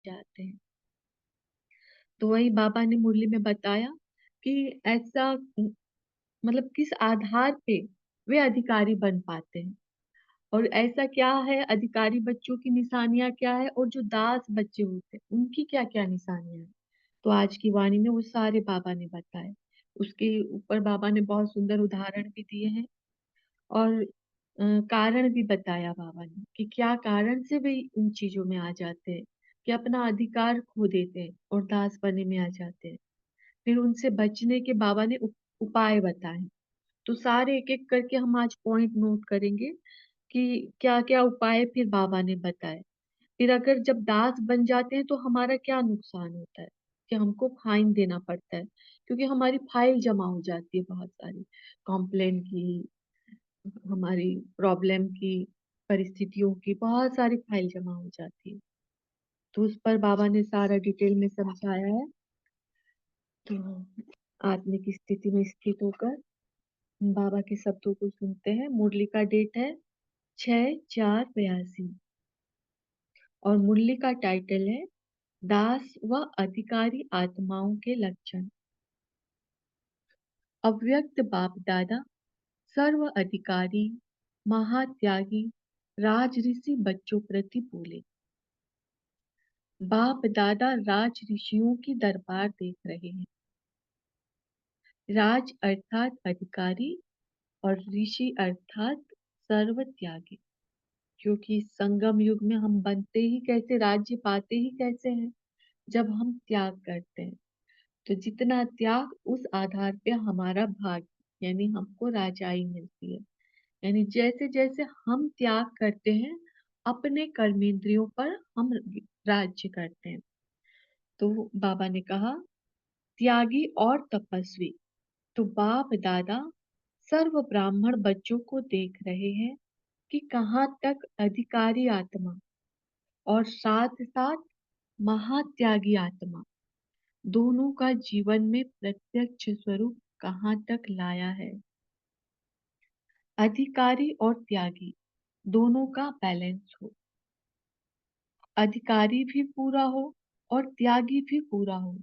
जाते हैं। तो वही बाबा ने मुरली में बताया कि ऐसा मतलब किस आधार पे वे अधिकारी बन पाते हैं और ऐसा क्या है, अधिकारी बच्चों की निशानियां क्या है और जो दास बच्चे होते हैं उनकी क्या क्या निशानियां हैं। तो आज की वाणी में वो सारे बाबा ने बताए। उसके ऊपर बाबा ने बहुत सुंदर उदाहरण भी दिए हैं और कारण भी बताया बाबा ने कि क्या कारण से वे इन चीजों में आ जाते हैं, कि अपना अधिकार खो देते हैं और दास बने में आ जाते हैं। फिर उनसे बचने के बाबा ने उपाय बताए। तो सारे एक एक करके हम आज पॉइंट नोट करेंगे कि क्या क्या उपाय फिर बाबा ने बताए। फिर अगर जब दास बन जाते हैं तो हमारा क्या नुकसान होता है, कि हमको फाइन देना पड़ता है, क्योंकि हमारी फाइल जमा हो जाती है बहुत सारी कॉम्प्लेन की, हमारी प्रॉब्लम की, परिस्थितियों की बहुत सारी फाइल जमा हो जाती है। तो उस पर बाबा ने सारा डिटेल में समझाया है। तो आत्मिक स्थिति में स्थित होकर बाबा के शब्दों को सुनते हैं। मुरली का डेट है 6/4/82 और मुरली का टाइटल है दास व अधिकारी आत्माओं के लक्षण। अव्यक्त बाप दादा सर्व अधिकारी महात्यागी राज ऋषि बच्चों प्रति बोले। बाप दादा राज ऋषियों की दरबार देख रहे हैं। राज अर्थात अधिकारी और ऋषि अर्थात सर्व त्यागी। क्योंकि संगम युग में हम बनते ही कैसे, राज्य पाते ही कैसे हैं, जब हम त्याग करते हैं। तो जितना त्याग उस आधार पे हमारा भाग, यानी हमको राजाई मिलती है। यानी जैसे जैसे हम त्याग करते हैं अपने कर्मेंद्रियों पर हम राज्य करते हैं। तो बाबा ने कहा त्यागी और तपस्वी। तो बाप दादा सर्व ब्राह्मण बच्चों को देख रहे हैं कि कहाँ तक अधिकारी आत्मा और साथ साथ महात्यागी आत्मा दोनों का जीवन में प्रत्यक्ष स्वरूप कहाँ तक लाया है। अधिकारी और त्यागी दोनों का बैलेंस हो, अधिकारी भी पूरा हो और त्यागी भी पूरा हो,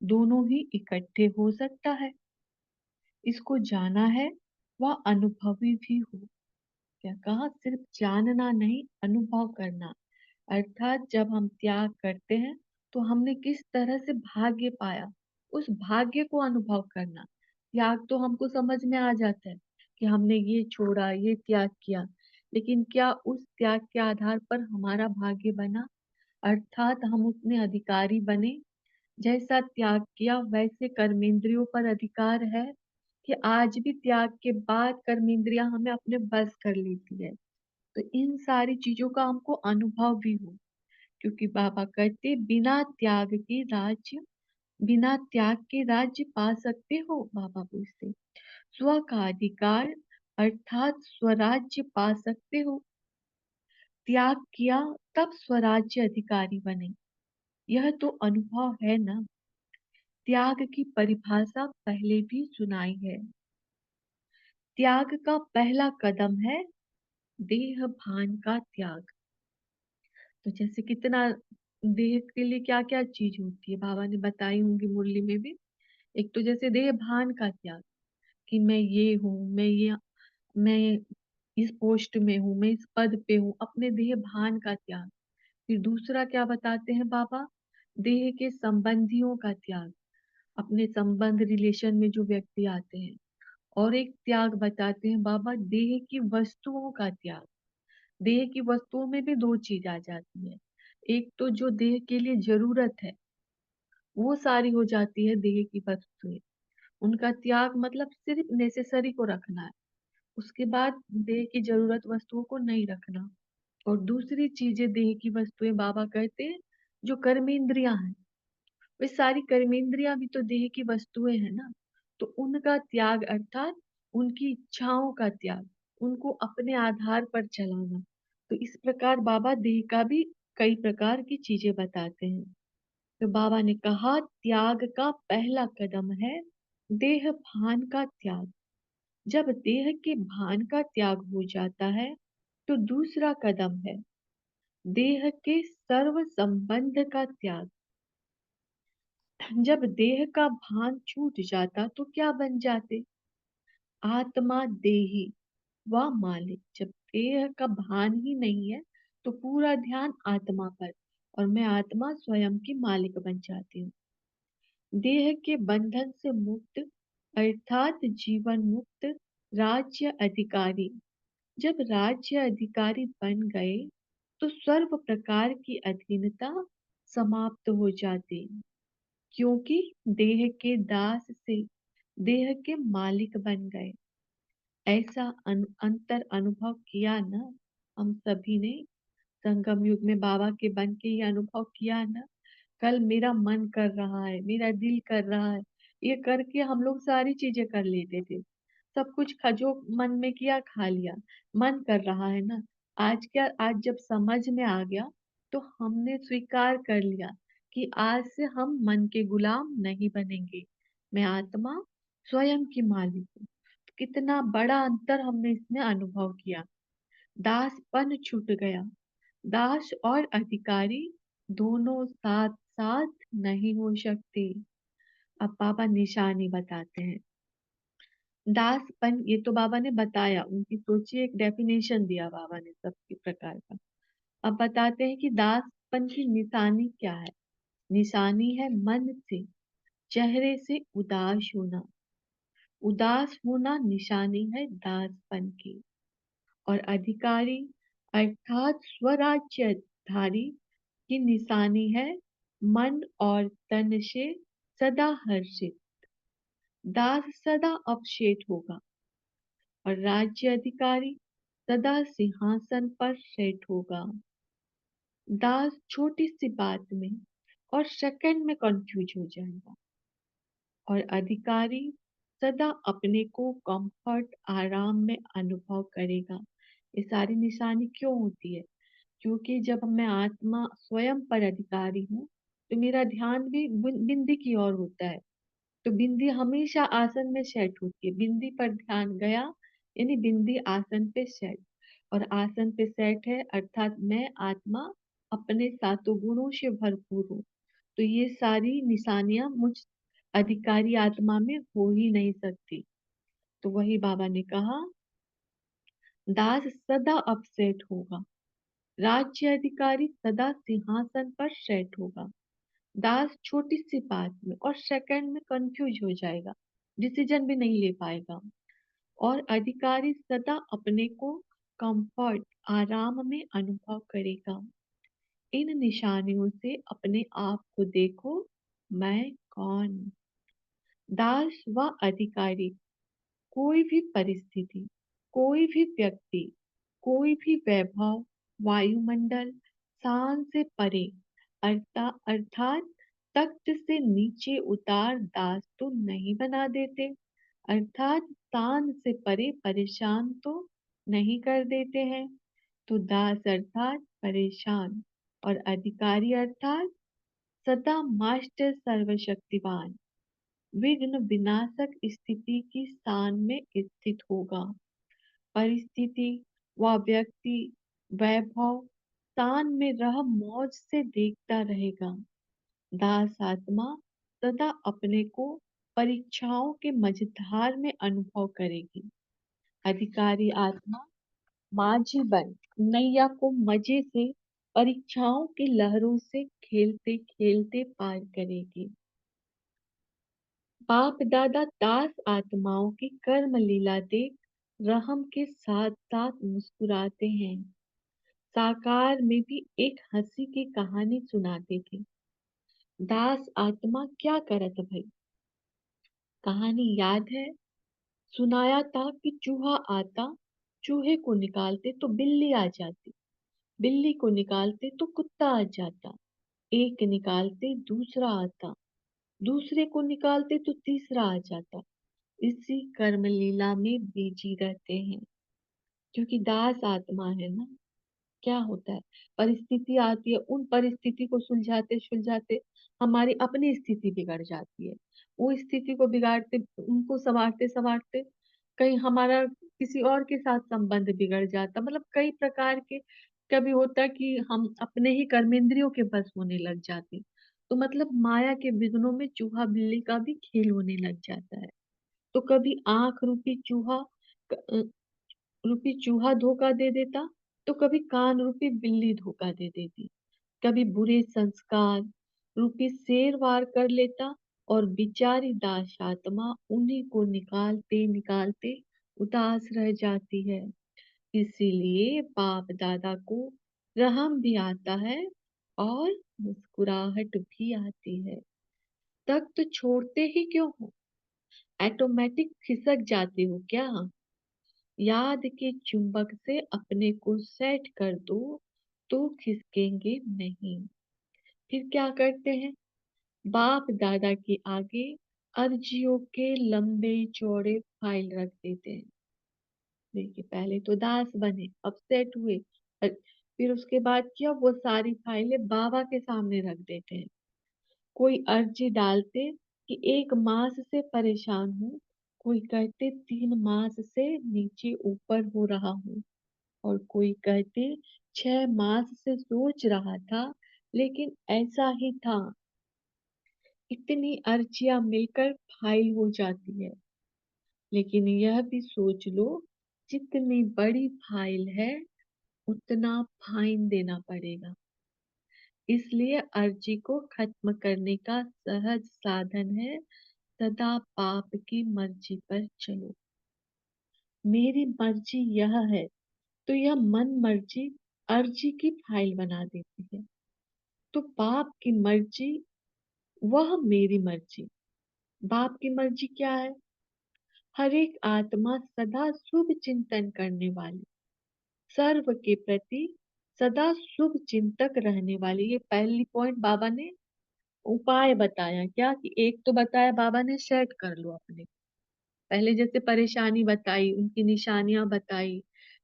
दोनों ही इकट्ठे हो सकता है। इसको जाना है वह अनुभवी भी हो। क्या कहा, सिर्फ जानना नहीं, अनुभव करना। अर्थात जब हम त्याग करते हैं तो हमने किस तरह से भाग्य पाया, उस भाग्य को अनुभव करना। त्याग तो हमको समझ में आ जाता है कि हमने ये छोड़ा, ये त्याग किया, लेकिन क्या उस त्याग के आधार पर हमारा भाग्य बना, अर्थात हम उतने अधिकारी बने। जैसा त्याग किया वैसे कर्मेंद्रियों पर अधिकार है, कि आज भी त्याग के बाद कर्मेंद्रियां हमें अपने बस कर लेती है। तो इन सारी चीजों का हमको अनुभव भी हो। क्योंकि बाबा कहते बिना त्याग के राज्य, बिना त्याग के राज्य पा सकते हो, बाबा पूछते स्व का अधिकार अर्थात स्वराज्य पा सकते हो। त्याग किया तब स्वराज्य अधिकारी बने, यह तो अनुभव है ना। त्याग की परिभाषा पहले भी सुनाई है। त्याग का पहला कदम है देह भान का त्याग। तो जैसे कितना देह के लिए क्या क्या चीज होती है बाबा ने बताई होंगी मुरली में भी। एक तो जैसे देह भान का त्याग, कि मैं ये हूँ, मैं इस पोस्ट में हूँ, मैं इस पद पे हूँ, अपने देह भान का त्याग। फिर दूसरा क्या बताते हैं बाबा, देह के संबंधियों का त्याग, अपने संबंध रिलेशन में जो व्यक्ति आते हैं। और एक त्याग बताते हैं बाबा देह की वस्तुओं का त्याग। देह की वस्तुओं में भी दो चीज आ जाती है। एक तो जो देह के लिए जरूरत है वो सारी हो जाती है देह की वस्तुएं, उनका त्याग मतलब सिर्फ नेसेसरी को रखना है, उसके बाद देह की जरूरत वस्तुओं को नहीं रखना। और दूसरी चीजें देह की वस्तुएं बाबा कहते हैं जो कर्मेंद्रियां हैं, वे सारी कर्मेंद्रियां भी तो देह की वस्तुएं हैं ना। तो उनका त्याग अर्थात उनकी इच्छाओं का त्याग, उनको अपने आधार पर चलाना। तो इस प्रकार बाबा देह का भी कई प्रकार की चीजें बताते हैं। तो बाबा ने कहा त्याग का पहला कदम है देह भान का त्याग। जब देह के भान का त्याग हो जाता है तो दूसरा कदम है देह के सर्व संबंध का त्याग। जब देह का भान छूट जाता तो क्या बन जाते? आत्मा देही व मालिक। जब देह का भान ही नहीं है तो पूरा ध्यान आत्मा पर, और मैं आत्मा स्वयं की मालिक बन जाती हूँ। देह के बंधन से मुक्त अर्थात जीवन मुक्त राज्य अधिकारी। जब राज्य अधिकारी बन गए तो सर्व प्रकार की अधीनता समाप्त हो जाती, क्योंकि देह के दास से देह के मालिक बन गए। ऐसा अंतर अनुभव किया ना हम सभी ने। संगम युग में बाबा के बन के ये अनुभव किया ना। कल मेरा मन कर रहा है, मेरा दिल कर रहा है, ये करके हम लोग सारी चीजें कर लेते थे। सब कुछ जो मन में किया खा लिया। मन कर रहा है ना। आज क्या, आज जब समझ में आ गया तो हमने स्वीकार कर लिया कि आज से हम मन के गुलाम नहीं बनेंगे। मैं आत्मा स्वयं की मालिक हूँ। कितना बड़ा अंतर हमने इसमें अनुभव किया। दासपन छूट गया। दास और अधिकारी दोनों साथ साथ नहीं हो सकते। अब बाबा निशानी बताते हैं। दासपन, ये तो बाबा ने बताया, उनकी सोचिए एक डेफिनेशन दिया बाबा ने सबके प्रकार का। अब बताते हैं कि दासपन की निशानी क्या है। निशानी है मन से, चेहरे से उदास होना। उदास होना निशानी है दासपन की। और अधिकारी अर्थात स्वराज्यधारी की निशानी है मन और तन से सदा हर्षित। दास सदा अपसेट होगा और राज्य अधिकारी सदा सिंहासन पर सेट होगा। दास छोटी सी बात में और सेकंड में कंफ्यूज हो जाएगा, और अधिकारी सदा अपने को कंफर्ट आराम में अनुभव करेगा। ये सारी निशानी क्यों होती है? क्योंकि जब मैं आत्मा स्वयं पर अधिकारी हूँ तो मेरा ध्यान भी बिंदी की ओर होता है। तो बिंदी हमेशा आसन में सेट होती है। बिंदी पर ध्यान गया यानी बिंदी आसन पे सेट, और आसन पे सेट है अर्थात मैं आत्मा अपने सातों गुणों से भरपूर हूँ। तो ये सारी निशानियां मुझ अधिकारी आत्मा में हो ही नहीं सकती। तो वही बाबा ने कहा, दास सदा अपसेट होगा, राज्य अधिकारी सदा सिंहासन पर सेट होगा। दास छोटी सी बात में और सेकंड में कंफ्यूज हो जाएगा, डिसीजन भी नहीं ले पाएगा। और अधिकारी सदा अपने को कंफर्ट आराम में अनुभव करेगा। इन निशानियों से अपने आप को देखो, मैं कौन। दास व अधिकारी कोई भी परिस्थिति, कोई भी व्यक्ति, कोई भी वैभव, वायुमंडल, शान से परे अर्थात तख्त से नीचे उतार दास तो नहीं बना देते, अर्थात शान से परे परेशान तो नहीं कर देते हैं। तो दास अर्थात परेशान और अधिकारी अर्थात सदा मास्टर सर्वशक्तिवान विघ्न विनाशक स्थिति की स्थान में स्थित होगा। परिस्थिति व व्यक्ति वैभव स्थान में रह मौज से देखता रहेगा। दास आत्मा सदा अपने को परीक्षाओं के मझधार में अनुभव करेगी। अधिकारी आत्मा माझी बन नैया को मजे से परीक्षाओं की लहरों से खेलते खेलते पार करेगी। बाप दादा दास आत्माओं की कर्म लीला देख रहम के साथ साथ मुस्कुराते हैं। साकार में भी एक हंसी की कहानी सुनाते थे। दास आत्मा क्या करत भाई? कहानी याद है? सुनाया था कि चूहा आता, चूहे को निकालते तो बिल्ली आ जाती, बिल्ली को निकालते तो कुत्ता आ जाता, एक निकालते दूसरा आता, दूसरे को निकालते तो तीसरा आ जाता। इसी कर्म लीला में बीजी रहते हैं, क्योंकि दास आत्मा है ना। क्या होता है, परिस्थिति आती है, उन परिस्थिति को सुलझाते सुलझाते हमारी अपनी स्थिति बिगड़ जाती है। वो स्थिति को बिगाड़ते, उनको संवारते संवारते कहीं हमारा किसी और के साथ संबंध बिगड़ जाता, मतलब कई प्रकार के कभी होता है कि हम अपने ही कर्मेंद्रियों के बस होने लग जाते, तो मतलब माया के विघ्नों में चूहा बिल्ली का भी खेल होने लग जाता है। तो कभी आंख रूपी रूपी चूहा धोखा दे देता, तो कभी कान रूपी बिल्ली धोखा दे देती। कभी बुरे संस्कार रूपी शेर वार कर लेता, और बेचारी दास आत्मा उन्हीं को निकालते निकालते उदास रह जाती है। इसीलिए बाप दादा को रहम भी आता है और मुस्कुराहट भी आती है। तख्त छोड़ते ही क्यों हो? ऑटोमेटिक खिसक जाते हो क्या? याद के चुंबक से अपने को सेट कर दो, तो खिसकेंगे नहीं। फिर क्या करते हैं? बाप दादा के आगे अर्जियों के लंबे चौड़े फाइल रख देते हैं। देखिए, पहले तो दास बने, अपसेट हुए, फिर उसके बाद क्या, वो सारी फाइलें बाबा के सामने रख देते हैं। कोई अर्जी डालते कि 1 मास से परेशान हूँ, कोई कहते 3 मास से नीचे ऊपर हो रहा हूँ, और कोई कहते 6 मास से सोच रहा था, लेकिन ऐसा ही था। इतनी अर्जियां मिलकर फाइल हो जाती है। लेकिन यह भी सोच लो, जितनी बड़ी फाइल है उतना फाइन देना पड़ेगा। इसलिए अर्जी को खत्म करने का सहज साधन है, सदा पाप की मर्जी पर चलो। मेरी मर्जी यह है, तो यह मन मर्जी अर्जी की फाइल बना देती है। तो बाप की मर्जी, वह मेरी मर्जी। बाप की मर्जी क्या है? हर एक आत्मा सदा शुभ चिंतन करने वाली, सर्व के प्रति सदा शुभ चिंतक रहने वाली। ये पहली पॉइंट बाबा ने उपाय बताया क्या, कि एक तो बताया बाबा ने सेट कर लो अपने, पहले जैसे परेशानी बताई, उनकी निशानियां बताई,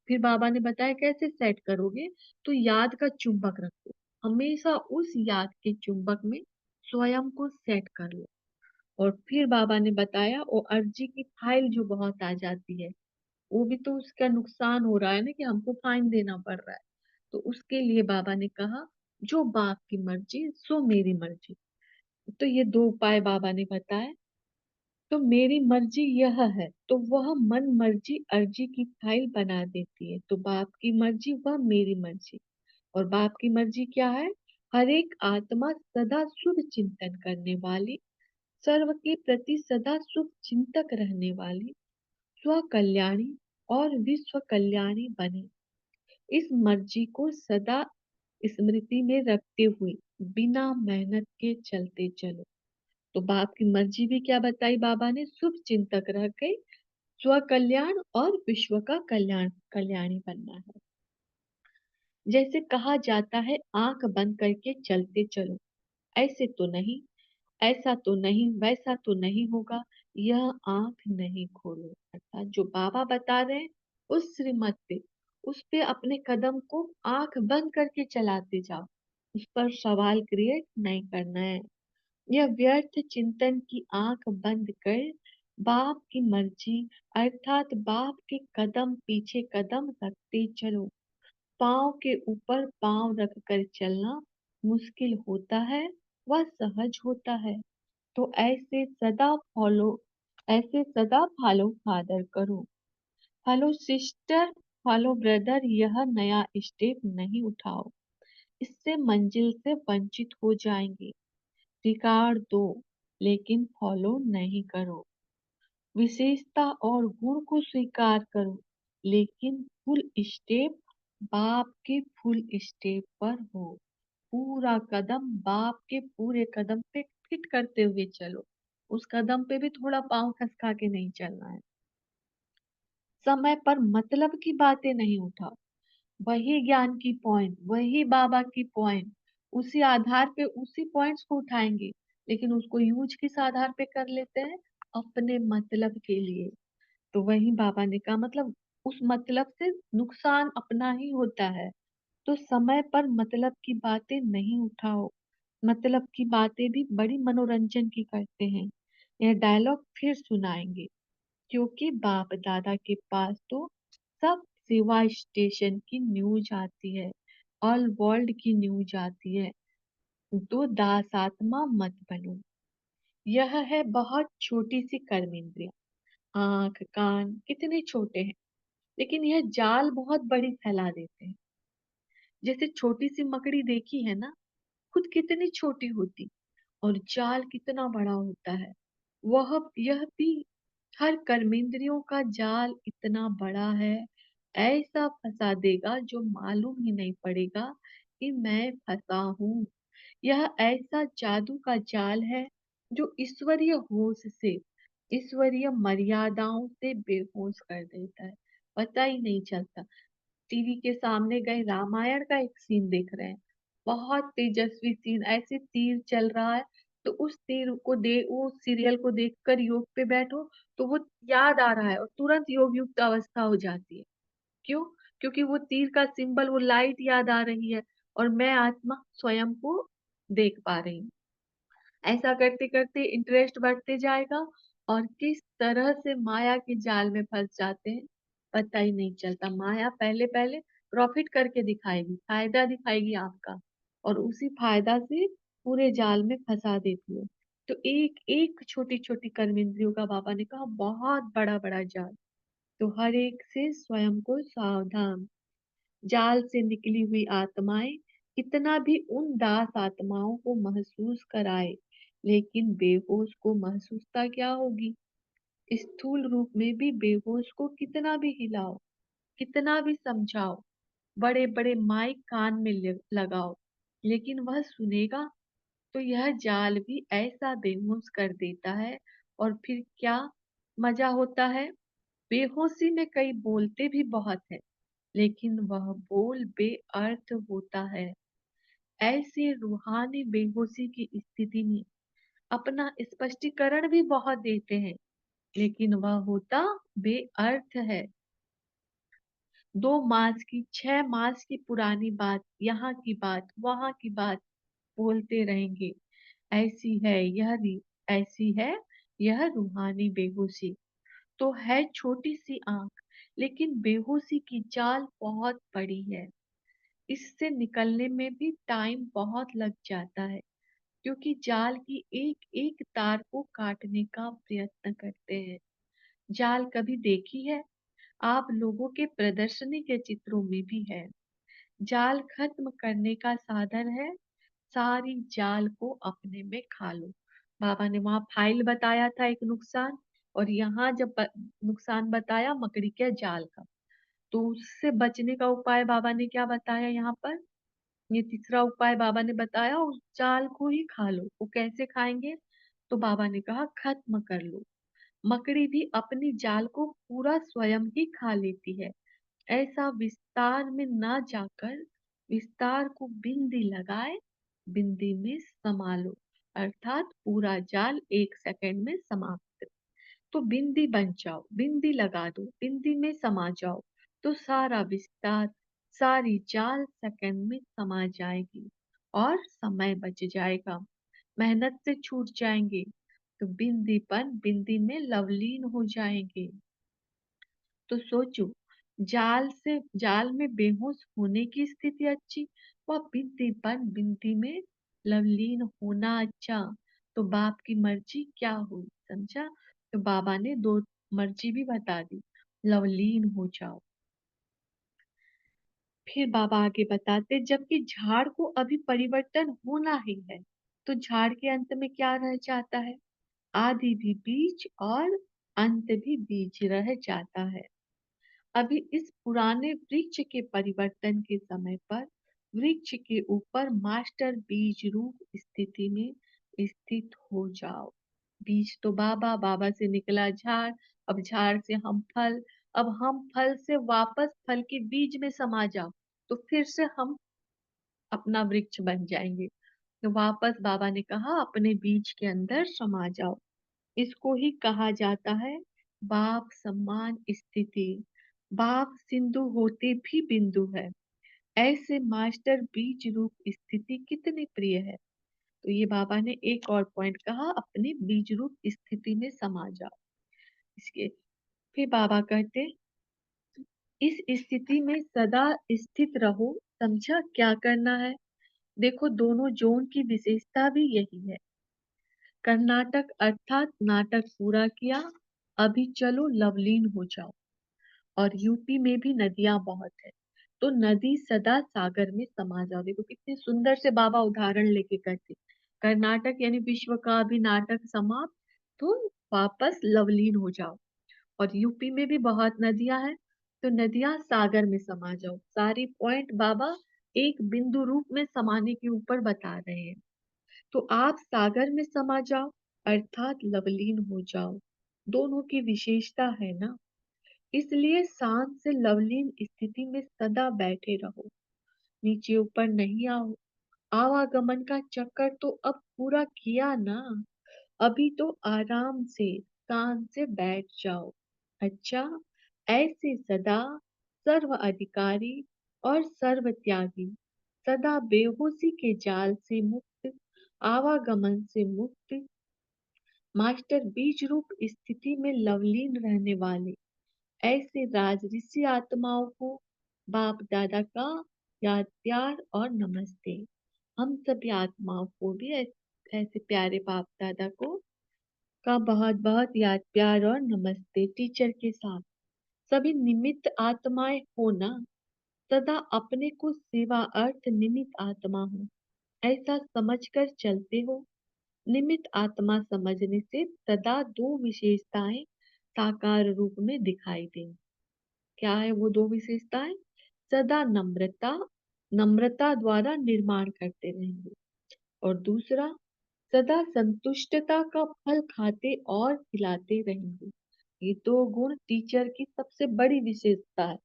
फिर बाबा ने बताया कैसे सेट करोगे। तो याद का चुंबक रखो, हमेशा उस याद के चुंबक में स्वयं को सेट कर लो। और फिर बाबा ने बताया वो अर्जी की फाइल जो बहुत आ जाती है, वो भी तो उसका नुकसान हो रहा है ना, कि हमको फाइन देना पड़ रहा है। तो उसके लिए बाबा ने कहा, जो बाप की मर्जी सो मेरी मर्जी। तो ये 2 उपाय बाबा ने बताए। तो मेरी मर्जी यह है, तो वह मन मर्जी अर्जी की फाइल बना देती है। तो बाप की मर्जी वह मेरी मर्जी। और बाप की मर्जी क्या है? हर एक आत्मा सदा शुभ चिंतन करने वाली, सर्व के प्रति सदा शुभ चिंतक रहने वाली, स्व कल्याणी और विश्व कल्याणी बने। इस मर्जी को सदा स्मृति में रखते हुए बिना मेहनत के चलते चलो। तो बाप की मर्जी भी क्या बताई बाबा ने? शुभ चिंतक रह के स्व कल्याण और विश्व का कल्याणी बनना है। जैसे कहा जाता है, आंख बंद करके चलते चलो, ऐसे तो नहीं, ऐसा तो नहीं, वैसा तो नहीं होगा, यह आंख नहीं खोलो। अर्थात जो बाबा बता रहे हैं उस श्रीमत पे, उस पे अपने कदम को आंख बंद करके चलाते जाओ, उस पर सवाल क्रिएट नहीं करना है। यह व्यर्थ चिंतन की आंख बंद कर बाप की मर्जी, अर्थात बाप के कदम पीछे कदम रखते चलो। पाँव के ऊपर पाँव रख कर चलना मुश्किल होता है, वह सहज होता है। तो ऐसे सदा फॉलो फादर करो। हेलो सिस्टर, फॉलो ब्रदर, यह नया स्टेप नहीं उठाओ, इससे मंजिल से वंचित हो जाएंगे। रिकॉर्ड दो, लेकिन फॉलो नहीं करो। विशेषता और गुण को स्वीकार करो, लेकिन फुल स्टेप बाप के फुल स्टेप पर हो। पूरा कदम बाप के पूरे कदम पे फिट करते हुए चलो, उस कदम पे भी थोड़ा पाँव खसका के नहीं चलना है। समय पर मतलब की बातें नहीं उठाओ, वही ज्ञान की पॉइंट, वही बाबा की पॉइंट, उसी आधार पे उसी पॉइंट्स को उठाएंगे, लेकिन उसको यूज किस आधार पे कर लेते हैं? अपने मतलब के लिए। तो वही बाबा ने कहा, मतलब उस मतलब से नुकसान अपना ही होता है। तो समय पर मतलब की बातें नहीं उठाओ। मतलब की बातें भी बड़ी मनोरंजन की करते हैं। यह डायलॉग फिर सुनाएंगे, क्योंकि बाप दादा के पास तो सब सेवा स्टेशन की न्यूज आती है। ऑल वर्ल्ड की न्यूज आती है, तो दासात्मा मत बनो। यह है बहुत छोटी सी कर्मेंद्रिय। आंख कान कितने छोटे हैं, लेकिन यह जाल बहुत बड़ी फैला देते हैं। जैसे छोटी सी मकड़ी देखी है ना, खुद कितनी छोटी होती और जाल कितना बड़ा होता है। वह यह भी हर कर्मेंद्रियों का जाल इतना बड़ा है, ऐसा फंसा देगा जो मालूम ही नहीं पड़ेगा कि मैं फंसा हूँ। यह ऐसा जादू का जाल है जो ईश्वरीय होश से, ईश्वरीय मर्यादाओं से बेहोश कर देता है। पता ही नहीं चलता। टीवी के सामने गए, रामायण का एक सीन देख रहे हैं, बहुत तेजस्वी सीन, ऐसे तीर चल रहा है, तो उस तीर को दे वो सीरियल को देखकर योग पे बैठो तो वो याद आ रहा है और तुरंत योग युक्त अवस्था हो जाती है। क्यों? क्योंकि वो तीर का सिंबल, वो लाइट याद आ रही है और मैं आत्मा स्वयं को देख पा रही हूँ। ऐसा करते करते इंटरेस्ट बढ़ते जाएगा और किस तरह से माया के जाल में फंस जाते हैं पता ही नहीं चलता। माया पहले पहले प्रॉफिट करके दिखाएगी, फायदा दिखाएगी आपका, और उसी फायदा से पूरे जाल में फंसा देती है। तो एक एक छोटी छोटी कर्मेंद्रियों का बाबा ने कहा बहुत बड़ा बड़ा जाल। तो हर एक से स्वयं को सावधान। जाल से निकली हुई आत्माएं कितना भी उन दास आत्माओं को महसूस कराए, लेकिन बेहोश को महसूसता क्या होगी। स्थूल रूप में भी बेहोश को कितना भी हिलाओ, कितना भी समझाओ, बड़े बड़े माइक कान में लगाओ, लेकिन वह सुनेगा? तो यह जाल भी ऐसा बेहोश कर देता है। और फिर क्या मजा होता है? बेहोशी में कई बोलते भी बहुत है, लेकिन वह बोल बेअर्थ होता है। ऐसे रूहानी बेहोशी की स्थिति में अपना स्पष्टीकरण भी बहुत देते हैं, लेकिन वह होता बेअर्थ है। 2 मास की 6 मास की पुरानी बात, यहाँ की बात वहां की बात बोलते रहेंगे। ऐसी है यह ऐसी है यह रूहानी बेहोशी। तो है छोटी सी आंख, लेकिन बेहोशी की चाल बहुत बड़ी है। इससे निकलने में भी टाइम बहुत लग जाता है, क्योंकि जाल की एक एक तार को काटने का प्रयत्न करते हैं। जाल कभी देखी है? आप लोगों के प्रदर्शनी के चित्रों में भी है। जाल खत्म करने का साधन है, सारी जाल को अपने में खा लो। बाबा ने वहां फाइल बताया था एक नुकसान, और यहाँ जब नुकसान बताया मकड़ी के जाल का, तो उससे बचने का उपाय बाबा ने क्या बताया यहाँ पर? ये तीसरा उपाय बाबा ने बताया, उस जाल को ही खा लो। वो कैसे खाएंगे? तो बाबा ने कहा खत्म कर लो। मकड़ी भी अपनी जाल को पूरा स्वयं ही खा लेती है। ऐसा विस्तार में ना जाकर विस्तार को बिंदी लगाए, बिंदी में समा लो, अर्थात पूरा जाल 1 सेकंड में समाप्त। तो बिंदी बन जाओ, बिंदी लगा दो, बिंदी में समा जाओ, तो सारा विस्तार, सारी जाल सेकंड में समा जाएगी और समय बच जाएगा, मेहनत से छूट जाएंगे। तो बिंदीपन बिंदी में लवलीन हो जाएंगे। तो सोचो, जाल में बेहोश होने की स्थिति अच्छी, व बिंदीपन बिंदी में लवलीन होना अच्छा। तो बाप की मर्जी क्या हुई, समझा? तो बाबा ने 2 मर्जी भी बता दी, लवलीन हो जाओ। फिर बाबा आगे बताते, जबकि झाड़ को अभी परिवर्तन होना ही है, तो झाड़ के अंत में क्या रह जाता है? आदि भी बीज और अंत भी बीज रह जाता है। अभी इस पुराने वृक्ष के परिवर्तन के समय पर वृक्ष के ऊपर मास्टर बीज रूप स्थिति में स्थित हो जाओ। बीज तो बाबा, बाबा से निकला झाड़, अब झाड़ से हम फल, अब हम फल से वापस फल के बीज में समा जाओ, तो फिर से हम अपना वृक्ष बन जाएंगे। तो वापस बाबा ने कहा अपने बीज के अंदर समा जाओ। इसको ही कहा जाता है बाप सम्मान स्थिति। बाप सिंधु होते भी बिंदु है। ऐसे मास्टर बीज रूप स्थिति कितनी प्रिय है। तो ये बाबा ने एक और पॉइंट कहा, अपने बीज रूप स्थिति में समा जाओ। इसके फिर बाबा कहते, इस स्थिति में सदा स्थित रहो, समझा क्या करना है? देखो दोनों जोन की विशेषता भी यही है। कर्नाटक अर्थात नाटक पूरा किया, अभी चलो लवलीन हो जाओ। और यूपी में भी नदियां बहुत है, तो नदी सदा सागर में समा जाओ। देखो कितने सुंदर से बाबा उदाहरण लेके करते। कर्नाटक यानी विश्व का अभी नाटक समाप्त, तो वापस लवलीन हो जाओ। और यूपी में भी बहुत नदियां हैं, तो नदियां सागर में समा जाओ। सारी पॉइंट बाबा एक बिंदु रूप में समाने के ऊपर बता रहे हैं। तो आप सागर में समा जाओ अर्थात लवलीन हो जाओ। दोनों की विशेषता है ना, इसलिए शांत से लवलीन स्थिति में सदा बैठे रहो, नीचे ऊपर नहीं आओ। आवागमन का चक्कर तो अब पूरा किया ना, अभी तो आराम से शांत से बैठ जाओ। अच्छा, ऐसे सदा सर्व अधिकारी और सर्व त्यागी, सदा बेहोशी के जाल से मुक्त, आवागमन से मुक्त, मास्टर बीज रूप स्थिति में लवलीन रहने वाले, ऐसे राजऋषि आत्माओं को बाप दादा का याद प्यार और नमस्ते। हम सभी आत्माओं को भी ऐसे प्यारे बाप दादा को का बहुत बहुत याद प्यार और नमस्ते टीचर के साथ। सभी निमित्त आत्माएं हो ना, सदा अपने को सेवा अर्थ निमित्त आत्मा हो ऐसा समझकर चलते हो। निमित्त आत्मा समझने से सदा दो विशेषताएं साकार रूप में दिखाई देंगी। क्या है वो दो विशेषताएं? सदा नम्रता, नम्रता द्वारा निर्माण करते रहेंगे। और दूसरा, सदा संतुष्टता का फल खाते और खिलाते रहेंगे। ये दो गुण टीचर की सबसे बड़ी विशेषता है,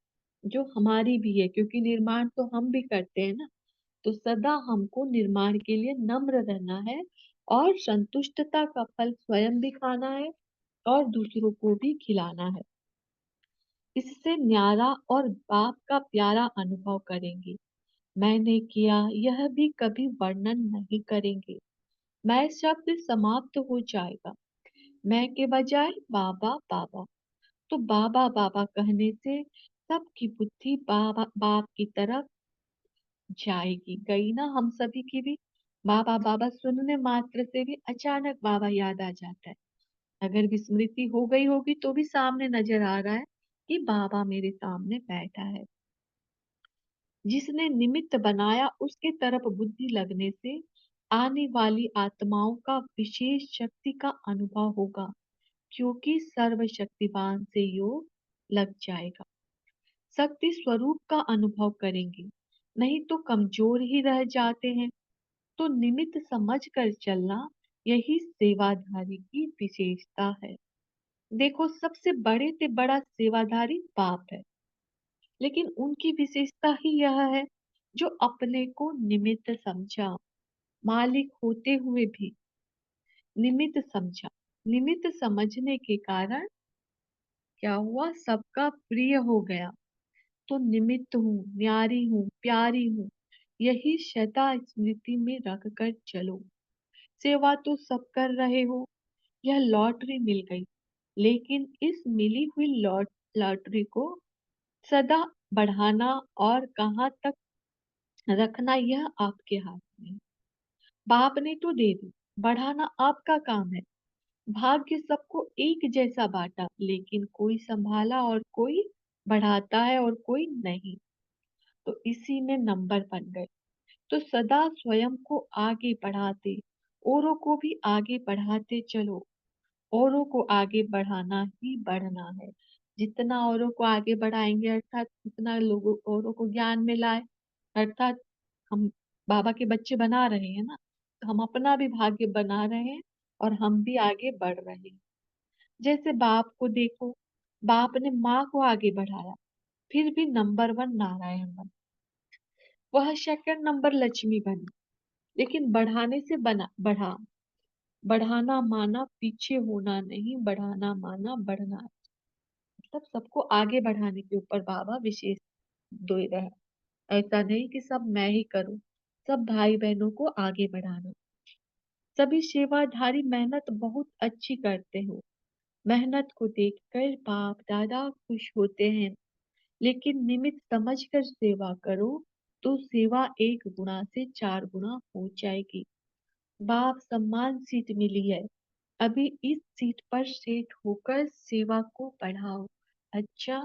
जो हमारी भी है, क्योंकि निर्माण तो हम भी करते हैं ना। तो सदा हमको निर्माण के लिए नम्र रहना है और संतुष्टता का फल स्वयं भी खाना है और दूसरों को भी खिलाना है। इससे न्यारा और बाप का प्यारा अनुभव करेंगे। मैंने किया यह भी कभी वर्णन नहीं करेंगे। मैं शब्द समाप्त हो जाएगा, मैं के बजाय बाबा बाबा। तो बाबा बाबा कहने से सबकी बुद्धि बाबा बाप की तरफ जाएगी। गई ना हम सभी की भी। बाबा बाबा सुनने मात्र से भी अचानक बाबा याद आ जाता है। अगर विस्मृति हो गई होगी तो भी सामने नजर आ रहा है कि बाबा मेरे सामने बैठा है। जिसने निमित्त बनाया उसके तरफ बुद्धि लगने से आने वाली आत्माओं का विशेष शक्ति का अनुभव होगा, क्योंकि सर्वशक्तिवान से योग लग जाएगा। शक्ति स्वरूप का अनुभव करेंगे, नहीं तो कमजोर ही रह जाते हैं। तो निमित्त समझ कर चलना यही सेवाधारी की विशेषता है। देखो सबसे बड़े से बड़ा सेवाधारी बाप है, लेकिन उनकी विशेषता ही यह है जो अपने को निमित्त समझा, मालिक होते हुए भी निमित्त समझा। निमित्त समझने के कारण क्या हुआ, सबका प्रिय हो गया। तो निमित्त हूँ, न्यारी हूँ, प्यारी हूँ, यही सदा स्मृति में रख कर चलो। सेवा तो सब कर रहे हो, यह लॉटरी मिल गई, लेकिन इस मिली हुई लॉटरी को सदा बढ़ाना और कहाँ तक रखना यह आपके हाथ में है। बाप ने तो दे दी, बढ़ाना आपका काम है। भाग्य सबको एक जैसा बांटा, लेकिन कोई संभाला और कोई बढ़ाता है और कोई नहीं। तो इसी में नंबर बन गए। तो सदा स्वयं को आगे बढ़ाते, औरों को भी आगे बढ़ाते चलो। औरों को आगे बढ़ाना ही बढ़ना है। जितना औरों को आगे बढ़ाएंगे अर्थात उतना लोगों औरों को ज्ञान में लाए, अर्थात हम बाबा के बच्चे बना रहे हैं ना, तो हम अपना भी भाग्य बना रहे हैं और हम भी आगे बढ़ रहे हैं। जैसे बाप को देखो, बाप ने माँ को आगे बढ़ाया, फिर भी नंबर वन नारायण बना। वह सेकंड नंबर लक्ष्मी बनी, लेकिन बढ़ाने से बना बढ़ा। बढ़ाना माना पीछे होना नहीं, बढ़ाना माना बढ़ना। मतलब सबको आगे बढ़ाने के ऊपर बाबा विशेष दे रहे हैं। ऐसा नहीं कि सब मैं ही करूं, सब भाई बहनों को आगे बढ़ाना। सभी सेवाधारी मेहनत बहुत अच्छी करते हो, मेहनत को देखकर बाप दादा खुश होते हैं। लेकिन निमित्त समझकर सेवा करो, तो सेवा 1 गुना से 4 गुना हो जाएगी। बाप सम्मान सीट मिली है, अभी इस सीट पर सेट होकर सेवा को बढ़ाओ। अच्छा,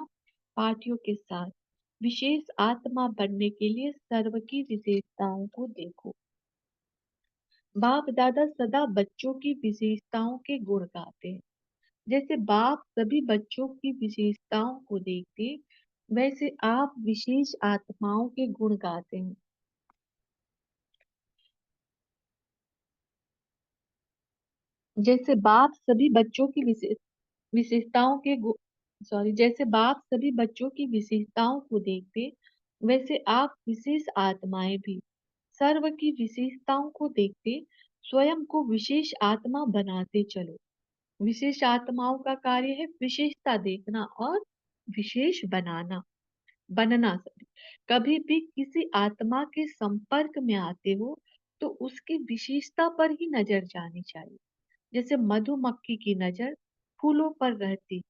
पार्टियों के साथ विशेष आत्मा बनने के लिए सर्व की विशेषताओं को देखो। बाप दादा सदा बच्चों की विशेषताओं के गुण गाते हैं। जैसे बाप सभी बच्चों की विशेषताओं को देखते, वैसे आप विशेष आत्माओं के गुण गाते हैं। जैसे बाप सभी बच्चों की विशेषताओं के सॉरी जैसे बाप सभी बच्चों की विशेषताओं को देखते, वैसे आप विशेष आत्माएं भी सर्व की विशेषताओं को देखते स्वयं को विशेष आत्मा बनाते चलो। विशेष आत्माओं का कार्य है विशेषता देखना और विशेष बनना सभी। कभी भी किसी आत्मा के संपर्क में आते हो तो उसकी विशेषता पर ही नजर जानी चाहिए। जैसे मधुमक्खी की नजर फूलों पर रहती,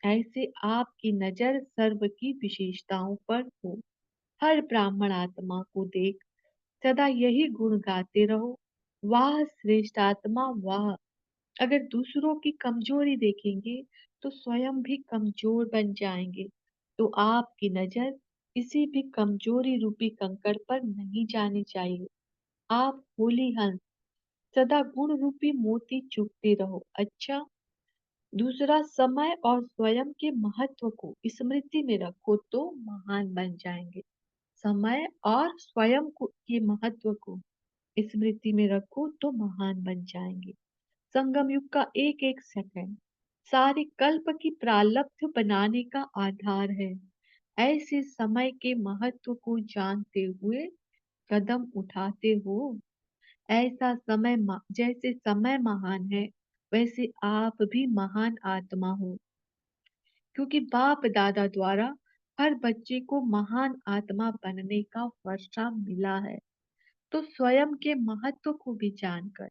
ऐसे आपकी नजर सर्व की विशेषताओं पर हो। हर ब्राह्मण आत्मा को देख सदा यही गुण गाते रहो, वाह श्रेष्ठ आत्मा वाह। अगर दूसरों की कमजोरी देखेंगे तो स्वयं भी कमजोर बन जाएंगे। तो आपकी नजर किसी भी कमजोरी रूपी कंकड़ पर नहीं जानी चाहिए। आप होली हंस सदा गुण रूपी मोती चुगते रहो। अच्छा, दूसरा समय और स्वयं के महत्व को स्मृति में रखो तो महान बन जाएंगे। समय और स्वयं को के महत्व को स्मृति में रखो तो महान बन जाएंगे। संगम युग का एक एक सेकंड सारे कल्प की प्रालब्ध बनाने का आधार है। ऐसे समय के महत्व को जानते हुए कदम उठाते हो। ऐसा समय जैसे समय महान है, वैसे आप भी महान आत्मा हो, क्योंकि बाप दादा द्वारा हर बच्चे को महान आत्मा बनने का वर्षा मिला है। तो स्वयं के महत्व को भी जानकर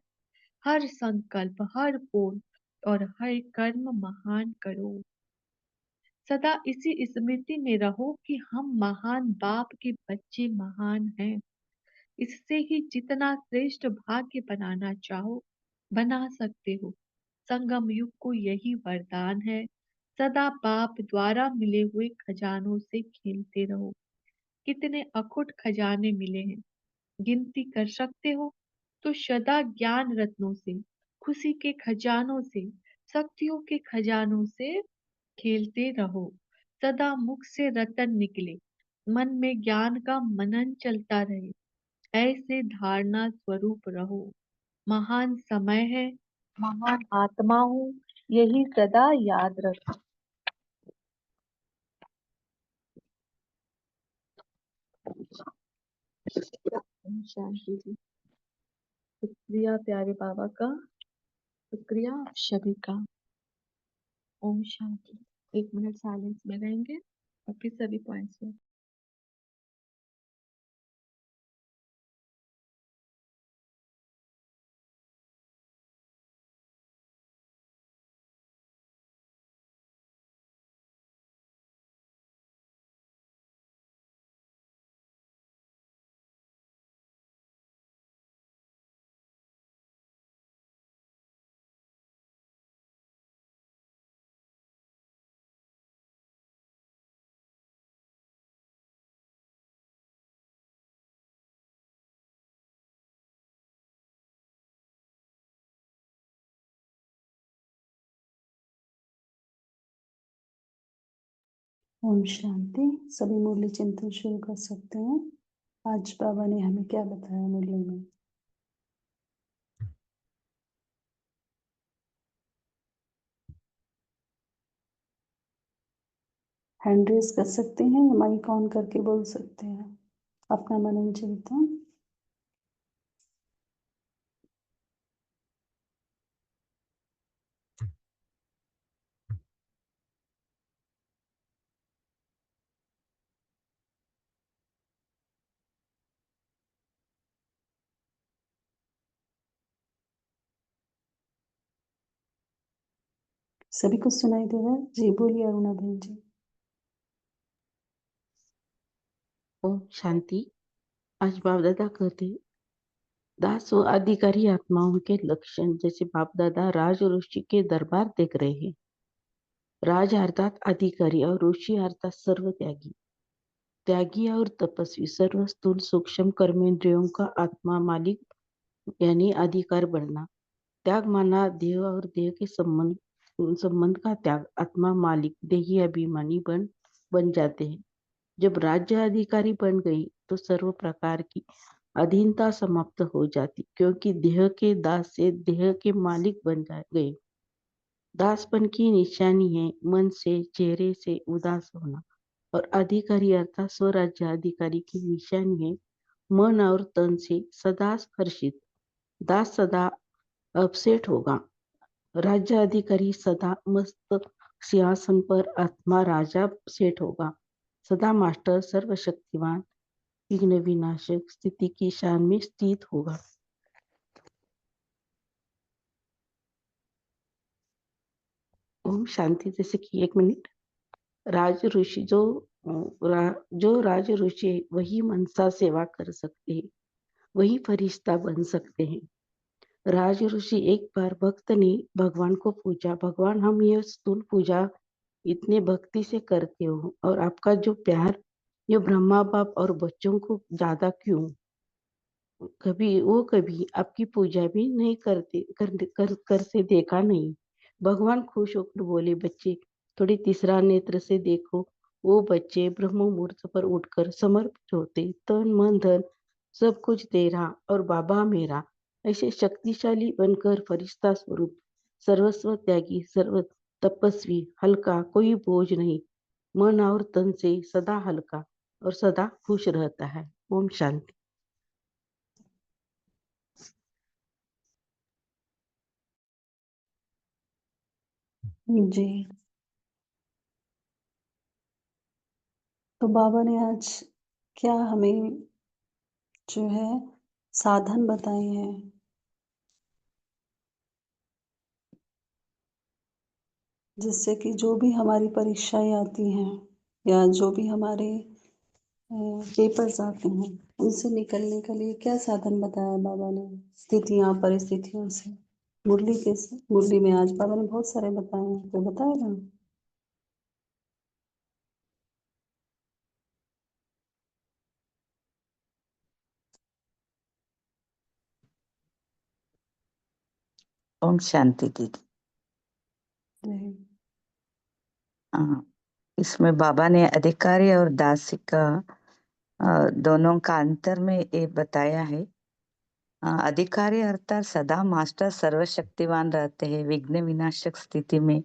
हर संकल्प, हर बोल और हर कर्म महान करो। सदा इसी स्मृति में रहो कि हम महान बाप के बच्चे महान हैं। इससे ही जितना श्रेष्ठ भाग्य बनाना चाहो बना सकते हो। संगम युग को यही वरदान है, सदा बाप द्वारा मिले हुए खजानों से खेलते रहो। कितने अखुट खजाने मिले हैं, गिनती कर सकते हो? तो सदा ज्ञान रत्नों से, खुशी के खजानों से, शक्तियों के खजानों से खेलते रहो। सदा मुख से रतन निकले, मन में ज्ञान का मनन चलता रहे, ऐसे धारणा स्वरूप रहो। महान समय है, महान आत्मा हूँ, यही सदा याद रखो। ओम शांति जी। शुक्रिया प्यारे बाबा का, शुक्रिया आप सभी का। ओम शांति। 1 मिनट साइलेंस में रहेंगे और फिर सभी पॉइंट्स में। ओम शांति। सभी मुरली चिंतन शुरू कर सकते हैं। आज बाबा ने हमें क्या बताया मुरली में। हैंड रेज कर सकते हैं या माइक ऑन करके बोल सकते हैं अपना मनन चिंतन। सभी को सुनाई दे रहा है? जी बोलिए अरुणा बहन जी। ओम शांति। आज बाप दादा कहते दास व अधिकारी आत्माओं के लक्षण, जैसे बाप दादा राज ऋषि के दरबार देख रहे हैं। राज अर्थात अधिकारी और ऋषि अर्थात सर्व त्यागी। त्यागी और तपस्वी सर्व स्थूल सूक्ष्म कर्मेंद्रियों का आत्मा मालिक यानी अधिकार बनना। त्याग माना देह और देह के संबंध का त्याग। आत्मा मालिक देही अभिमानी बन जाते हैं। जब राज्य अधिकारी बन गई तो सर्व प्रकार की अधीनता समाप्त हो जाती, क्योंकि देह के दास से देह के मालिक बन गए। दासपन की निशानी है मन से चेहरे से उदास होना, और अधिकारी अर्थात स्वराज्य अधिकारी की निशानी है मन और तन से सदा हर्षित। दास सदा अपसेट होगा, राज्य अधिकारी सदा मस्त सिंहासन पर, आत्मा राजा सेठ होगा, सदा मास्टर सर्वशक्तिवान विघ्न विनाशक स्थिति की शान में स्थित होगा। ओम शांति। जैसे कि 1 मिनट। राज ऋषि जो राज ऋषि है, वही मनसा सेवा कर सकते हैं, वही फरिश्ता बन सकते हैं। राज ऋषि एक बार भक्त ने भगवान को पूछा, भगवान हम ये स्थूल पूजा इतने भक्ति से करते हो, और आपका जो प्यार ये ब्रह्मा बाप और बच्चों को ज्यादा क्यों? कभी आपकी पूजा भी नहीं करते देखा नहीं। भगवान खुश होकर बोले, बच्चे थोड़ी तीसरा नेत्र से देखो। वो बच्चे ब्रह्म मुहूर्त पर उठकर समर्पित होते, तन मन धन सब कुछ तेरा और बाबा मेरा, ऐसे शक्तिशाली बनकर फरिश्ता स्वरूप, सर्वस्व त्यागी, सर्व तपस्वी, हल्का, कोई बोझ नहीं, मन और तन से सदा हल्का और सदा खुश रहता है। ओम शांति। जी। तो बाबा ने आज क्या हमें जो है साधन बताए हैं, जिससे कि जो भी हमारी परीक्षाएं आती हैं या जो भी हमारे पेपर्स आते हैं, उनसे निकलने के लिए क्या साधन बताया बाबा ने, स्थितियां परिस्थितियों से। मुरली में आज बाबा ने बहुत सारे बताए हैं, तो बताए ना। ओम शांति दीदी। हाँ, इसमें बाबा ने अधिकारी और दासी का दोनों का अंतर में ये बताया है। अधिकारी अर्थात सदा मास्टर सर्वशक्तिवान रहते हैं, विघ्न विनाशक स्थिति में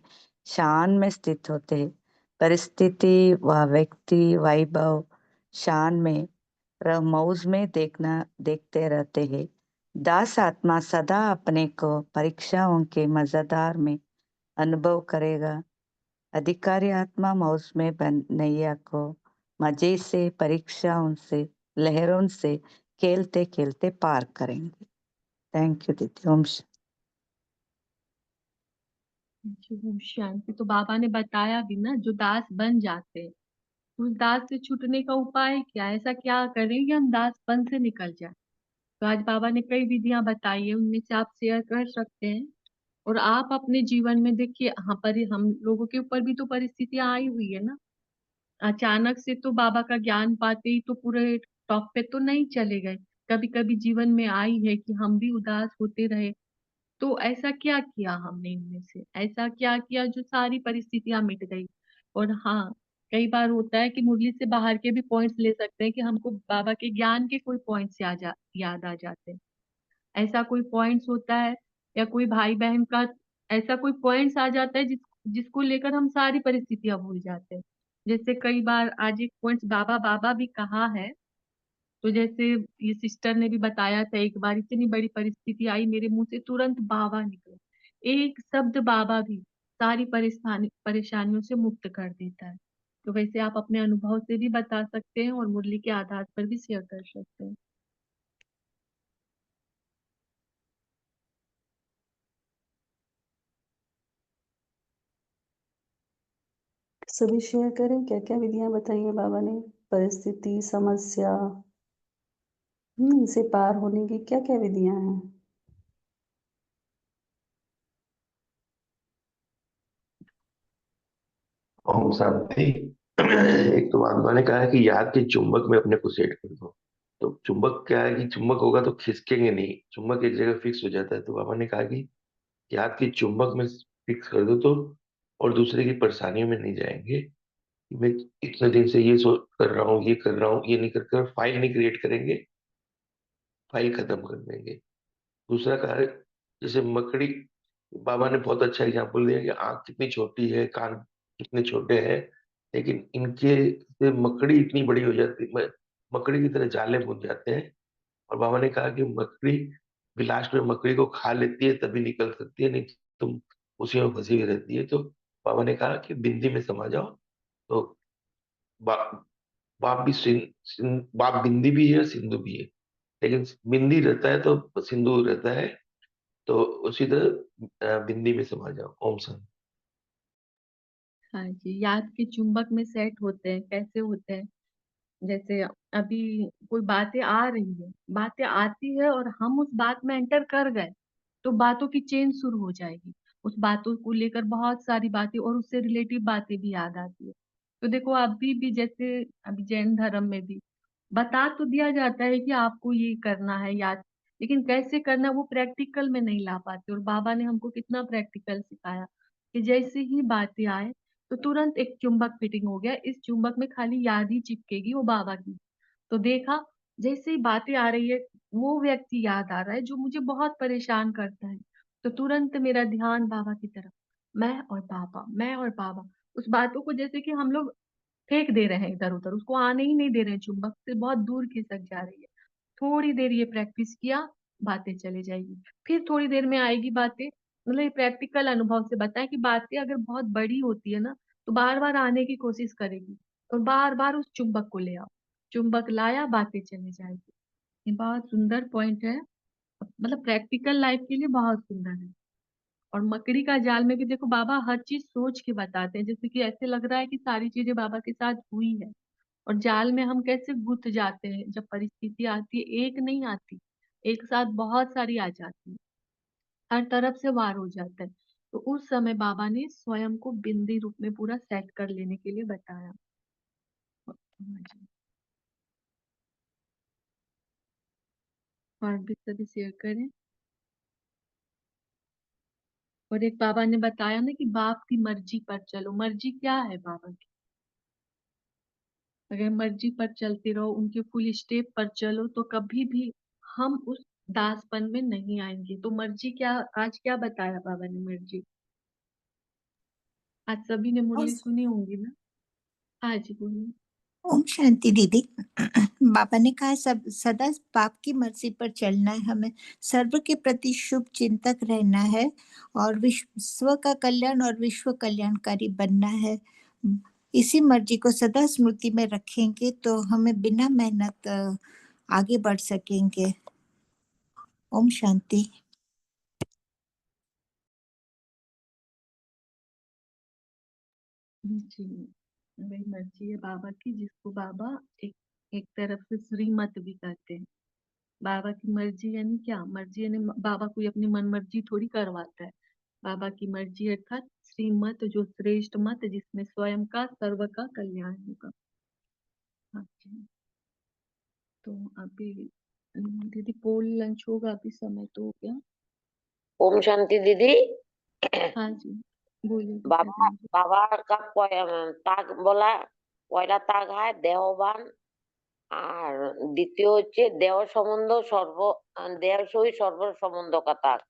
शान में स्थित होते हैं। परिस्थिति व व्यक्ति वैभव शान में मौज में देखते रहते हैं। दास आत्मा सदा अपने को परीक्षाओं के मजेदार में अनुभव करेगा। अधिकारी आत्मा मौज में नैया को मजे से परीक्षाओं से लहरों से खेलते खेलते पार करेंगे। थैंक यू दीदी। ओम ओम शांति। तो बाबा ने बताया भी ना, जो दास बन जाते हैं, तो उस दास से छूटने का उपाय क्या है? ऐसा क्या करें कि हम दासपन से निकल जाए? तो आज बाबा ने कई विधियां बताई है, उनमें से आप शेयर कर सकते हैं। और आप अपने जीवन में देखिए, हाँ, पर हम लोगों के ऊपर भी तो परिस्थितियां आई हुई है ना। अचानक से तो बाबा का ज्ञान पाते ही तो पूरे टॉप पे तो नहीं चले गए। कभी कभी जीवन में आई है कि हम भी उदास होते रहे। तो ऐसा क्या किया हमने, इनमें से ऐसा क्या किया जो सारी परिस्थितियां मिट गई? और हाँ, कई बार होता है कि मुरली से बाहर के भी पॉइंट्स ले सकते हैं, कि हमको बाबा के ज्ञान के कोई पॉइंट्स याद आ जाते हैं। ऐसा कोई पॉइंट्स होता है, या कोई भाई बहन का ऐसा कोई पॉइंट्स आ जाता है जिसको लेकर हम सारी परिस्थितियां भूल जाते हैं। जैसे कई बार आज एक पॉइंट्स बाबा बाबा भी कहा है। तो जैसे ये सिस्टर ने भी बताया था, एक बार इतनी बड़ी परिस्थिति आई, मेरे मुंह से तुरंत बाबा निकला। एक शब्द बाबा भी सारी परेशानियों से मुक्त कर देता है। तो वैसे आप अपने अनुभव से भी बता सकते हैं, और मुरली के आधार पर भी शेयर कर सकते हैं। सभी शेयर करें क्या क्या विधियां बताई है बाबा ने, परिस्थिति, समस्या, इनसे पार होने की क्या-क्या विधियाँ हैं? ओम शांति। एक तो आत्मा ने कहा है कि याद के चुंबक में अपने को सेट कर दो। तो चुंबक क्या है कि चुंबक होगा तो खिसकेंगे नहीं, चुंबक एक जगह फिक्स हो जाता है। तो बाबा ने कहा कि याद के चुंबक में फिक्स कर दो तो और दूसरे की परेशानियों में नहीं जाएंगे। मैं इतने दिन से ये सोच कर रहा हूँ, ये कर रहा हूँ, ये नहीं कर कर फाइल नहीं क्रिएट करेंगे, फाइल खत्म कर देंगे। दूसरा कार्य, जैसे मकड़ी, बाबा ने बहुत अच्छा एग्जाम्पल दिया कि आंख कितनी छोटी है, कान कितने छोटे हैं, लेकिन इनके से मकड़ी इतनी बड़ी हो जाती है, मकड़ी की तरह जाले बुन जाते हैं। और बाबा ने कहा कि मकड़ी भी लास्ट में मकड़ी को खा लेती है तभी निकल सकती है, नहीं तो तुम उसी में फंसी हुई रहती है। तो बाबा ने कहा कि बिंदी में समा जाओ। तो बा, बाप भी बाप बिंदी भी है, सिंधु भी है, लेकिन बिंदी रहता है तो सिंधु रहता है। तो उसी तरह बिंदी में समा जाओ। ओम शांति। हाँ जी, याद के चुंबक में सेट होते हैं, कैसे होते हैं? जैसे अभी कोई बातें आ रही है, बातें आती है और हम उस बात में एंटर कर गए, तो बातों की चेन शुरू हो जाएगी। उस बातों को लेकर बहुत सारी बातें और उससे रिलेटिव बातें भी याद आती है। तो देखो अभी भी जैसे अभी जैन धर्म में भी बता तो दिया जाता है कि आपको ये करना है याद, लेकिन कैसे करना है वो प्रैक्टिकल में नहीं ला पाते। और बाबा ने हमको कितना प्रैक्टिकल सिखाया कि जैसे ही बातें आए तो तुरंत एक चुंबक फिटिंग हो गया, इस चुंबक में खाली याद ही चिपकेगी वो बाबा की। तो देखा, जैसे ही बातें आ रही है वो व्यक्ति याद आ रहा है जो मुझे बहुत परेशान करता है, तो तुरंत मेरा ध्यान बाबा की तरफ, मैं और बाबा, मैं और बाबा। उस बातों को जैसे कि हम लोग फेंक दे रहे हैं इधर उधर, उसको आने ही नहीं दे रहे हैं, चुंबक से बहुत दूर खिसक जा रही है। थोड़ी देर ये प्रैक्टिस किया, बातें चली जाएगी। फिर थोड़ी देर में आएगी बातें, मतलब ये प्रैक्टिकल अनुभव से बताएं कि बातें अगर बहुत बड़ी होती है ना, तो बार बार आने की कोशिश करेगी और बार बार उस चुंबक को ले आओ। चुंबक लाया, बातें चली जाएगी। ये बहुत सुंदर पॉइंट है, मतलब प्रैक्टिकल लाइफ के लिए बहुत सुंदर है। और मकड़ी का जाल में भी देखो बाबा हर चीज सोच के बताते हैं, जैसे कि ऐसे लग रहा है कि सारी चीजें बाबा के साथ हुई है। और जाल में हम कैसे गुथ जाते हैं जब परिस्थिति आती है, एक नहीं आती, एक साथ बहुत सारी आ जाती है, हर तरफ से वार हो जाता है। तो उस समय बाबा ने स्वयं को बिंदी रूप में पूरा सेट कर लेने के लिए बताया। और भी सभी शेयर करें। और एक बाबा ने बताया ना कि बाप की मर्जी पर चलो। मर्जी क्या है बाबा की? अगर मर्जी पर चलते रहो, उनके फुल स्टेप पर चलो, तो कभी भी हम उस दासपन में नहीं आएंगे। तो मर्जी क्या, आज क्या बताया बाबा ने मर्जी? आज सभी ने और मुरली सुनी होंगी ना? हाँ जी, बोलिए। ओम शांति दीदी। बाबा ने कहा सब सदा बाप की मर्जी पर चलना है, हमें सर्व के प्रति शुभ चिंतक रहना है और विश्व का कल्याण और विश्व कल्याणकारी बनना है। इसी मर्जी को सदा स्मृति में रखेंगे तो हमें बिना मेहनत आगे बढ़ सकेंगे। ओम शांति। जी, वही मर्जी है बाबा की, जिसको बाबा एक एक तरफ से श्रीमत भी कहते हैं। बाबा की मर्जी यानी क्या? मर्जी यानी बाबा कोई अपनी मन मर्जी थोड़ी करवाता है। बाबा की मर्जी अर्थात श्रीमत, जो श्रेष्ठ मत, जिसमें स्वयं का सर्व का कल्याण होगा। हाँ जी। तो अभी दीदी पोल लंच होगा, अभी समय तो हो गया। ओम शांति दीदी। हाँ जी, बोलिए गीता बाबा बहन जी। बाबा का তাগ বলা, পয়লা তাগ হয় দেহবান, আর দ্বিতীয় হচ্ছে দেহ সম্বন্ধ দেহ সহিত সর্ব সম্বন্ধ का তাগ।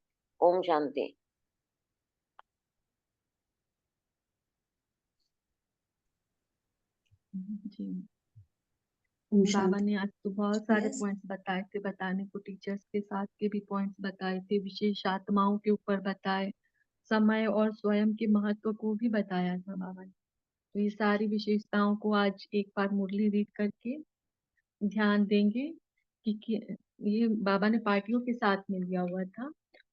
ओम शांति। जी, ओम बाबा शांति। ने आज तो बहुत सारे यस। पॉइंट्स बताए थे, बताने को टीचर्स के साथ के भी पॉइंट्स बताए थे, विशेष आत्माओं के ऊपर बताए, समय और स्वयं के महत्व को भी बताया था बाबा ने। तो ये सारी विशेषताओं को आज एक बार मुरली रीड करके ध्यान देंगे कि ये बाबा ने पार्टियों के साथ में लिया हुआ था।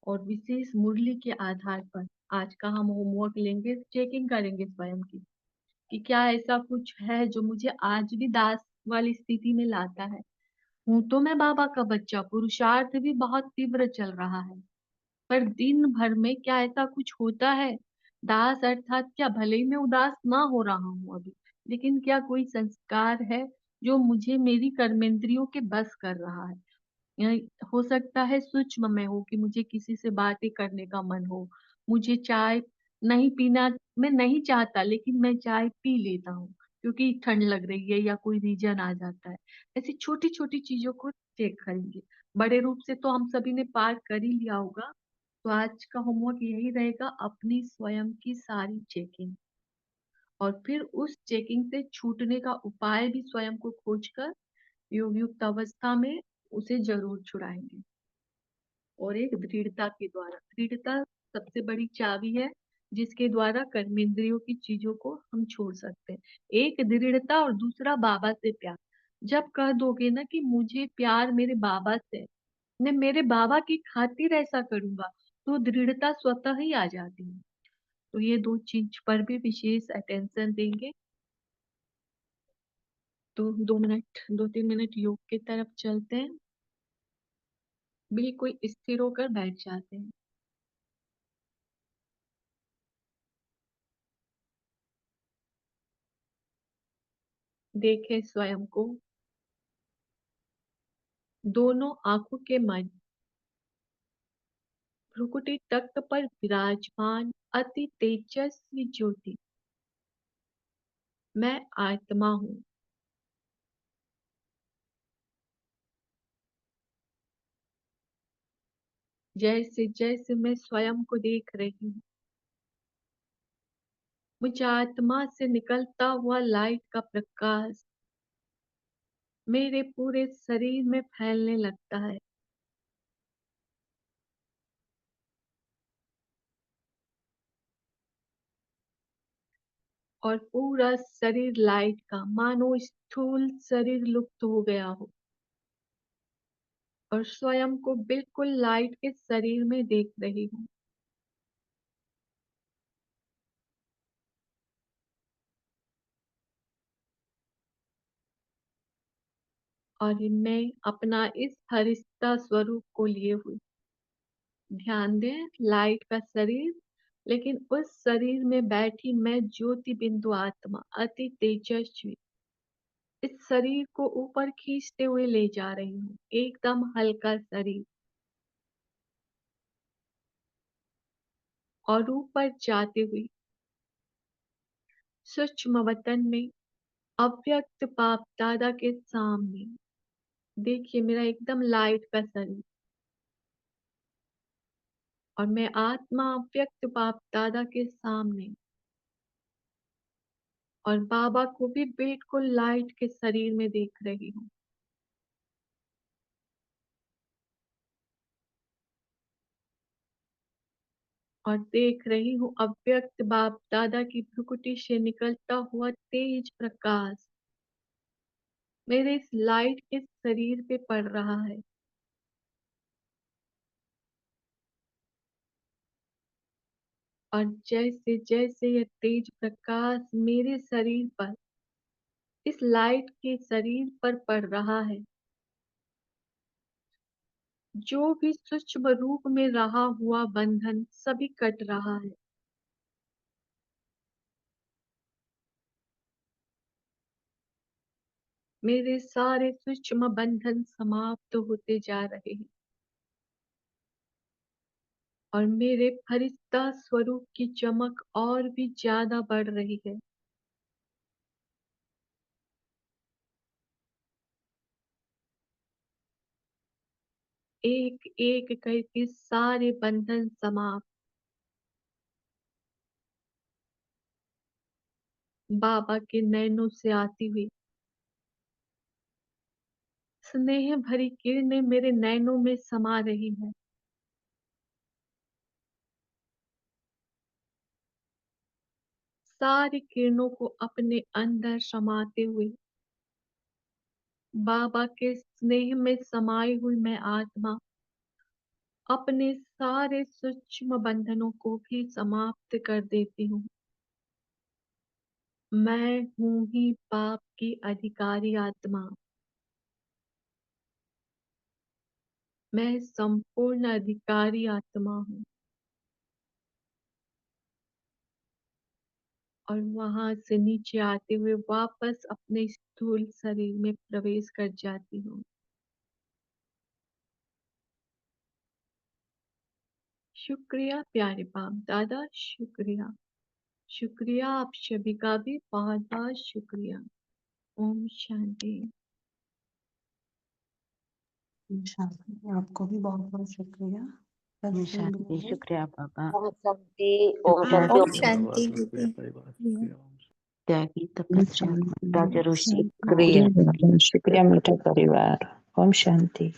और विशेष मुरली के आधार पर आज का हम होमवर्क लेंगे, चेकिंग करेंगे स्वयं की कि क्या ऐसा कुछ है जो मुझे आज भी दास वाली स्थिति में लाता है। हूँ तो मैं बाबा का बच्चा, पुरुषार्थ भी बहुत तीव्र चल रहा है, पर दिन भर में क्या ऐसा कुछ होता है? दास अर्थात क्या, भले ही मैं उदास ना हो रहा हूँ अभी, लेकिन क्या कोई संस्कार है जो मुझे मेरी कर्मेंद्रियों के बस कर रहा है? या हो सकता है सूक्ष्म में हो कि मुझे किसी से बातें करने का मन हो, मुझे चाय नहीं पीना, मैं नहीं चाहता लेकिन मैं चाय पी लेता हूँ क्योंकि ठंड लग रही है या कोई रीजन आ जाता है। ऐसी छोटी छोटी चीजों को चेक करेंगे। बड़े रूप से तो हम सभी ने पार कर ही लिया होगा, तो आज का होमवर्क यही रहेगा, अपनी स्वयं की सारी चेकिंग, और फिर उस चेकिंग से छूटने का उपाय भी स्वयं को खोजकर योग युक्त अवस्था में उसे जरूर छुड़ाएंगे। और एक दृढ़ता के द्वारा, दृढ़ता सबसे बड़ी चाबी है जिसके द्वारा कर्मेंद्रियों की चीजों को हम छोड़ सकते हैं। एक दृढ़ता और दूसरा बाबा से प्यार। जब कह दोगे ना कि मुझे प्यार मेरे बाबा से, मैं मेरे बाबा की खातिर ऐसा करूंगा, तो दृढ़ता स्वतः ही आ जाती है। तो ये दो चीज पर भी विशेष अटेंशन देंगे। तो 2 मिनट, 2-3 मिनट योग की तरफ चलते हैं। बिल्कुल स्थिर होकर बैठ जाते हैं। देखें स्वयं को दोनों आंखों के मध्य भ्रुकुटी तख्त पर विराजमान अति तेजस्वी ज्योति, मैं आत्मा हूँ। जैसे जैसे मैं स्वयं को देख रही हूँ, मुझे आत्मा से निकलता हुआ लाइट का प्रकाश मेरे पूरे शरीर में फैलने लगता है। और पूरा शरीर लाइट का, मानो स्थूल शरीर लुप्त हो गया हो और स्वयं को बिल्कुल लाइट के शरीर में देख रही हूँ। और मैं अपना इस फरिश्ता स्वरूप को लिए हुई, ध्यान दें, लाइट का शरीर, लेकिन उस शरीर में बैठी मैं ज्योति बिंदु आत्मा अति तेजस्वी, इस शरीर को ऊपर खींचते हुए ले जा रही हूँ। एकदम हल्का शरीर, और ऊपर जाते हुए सूक्ष्म वतन में अव्यक्त बाप दादा के सामने, देखिए मेरा एकदम लाइट का शरीर, और मैं आत्मा अव्यक्त बाप दादा के सामने, और बाबा को भी बिल्कुल लाइट के शरीर में देख रही हूँ। और देख रही हूँ अव्यक्त बाप दादा की भ्रुकुटी से निकलता हुआ तेज प्रकाश मेरे इस लाइट के शरीर पे पड़ रहा है। और जैसे जैसे यह तेज प्रकाश मेरे शरीर पर, इस लाइट के शरीर पर पड़ रहा है, जो भी सूक्ष्म रूप में रहा हुआ बंधन सभी कट रहा है। मेरे सारे सूक्ष्म बंधन समाप्त होते जा रहे हैं, और मेरे फरिश्ता स्वरूप की चमक और भी ज्यादा बढ़ रही है। एक एक करके सारे बंधन समाप्त, बाबा के नैनों से आती हुई स्नेह भरी किरणें मेरे नैनों में समा रही है। सारी किरणों को अपने अंदर समाते हुए बाबा के स्नेह में समाई हुई मैं आत्मा अपने सारे सूक्ष्म बंधनों को भी समाप्त कर देती हूँ। मैं हूँ ही पाप की अधिकारी आत्मा। मैं संपूर्ण अधिकारी आत्मा हूँ और वहां से नीचे आते हुए वापस अपने स्थूल शरीर में प्रवेश कर जाती हूँ। शुक्रिया प्यारे बाप दादा, शुक्रिया। शुक्रिया, आप सभी का भी बहुत बहुत शुक्रिया। ओम शांति। शांति। आपको भी बहुत बहुत शुक्रिया। ओम सबसे शांति। मिलकर शुक्रिया बाबा। ओम शांति, ओम शुक्रिया शांति। ओम शुक्रिया। शांति दीदी। त्यागी तपस्या राजा ऋषि शांति। ओम शुक्रिया मीठा परिवार। ओम शांति।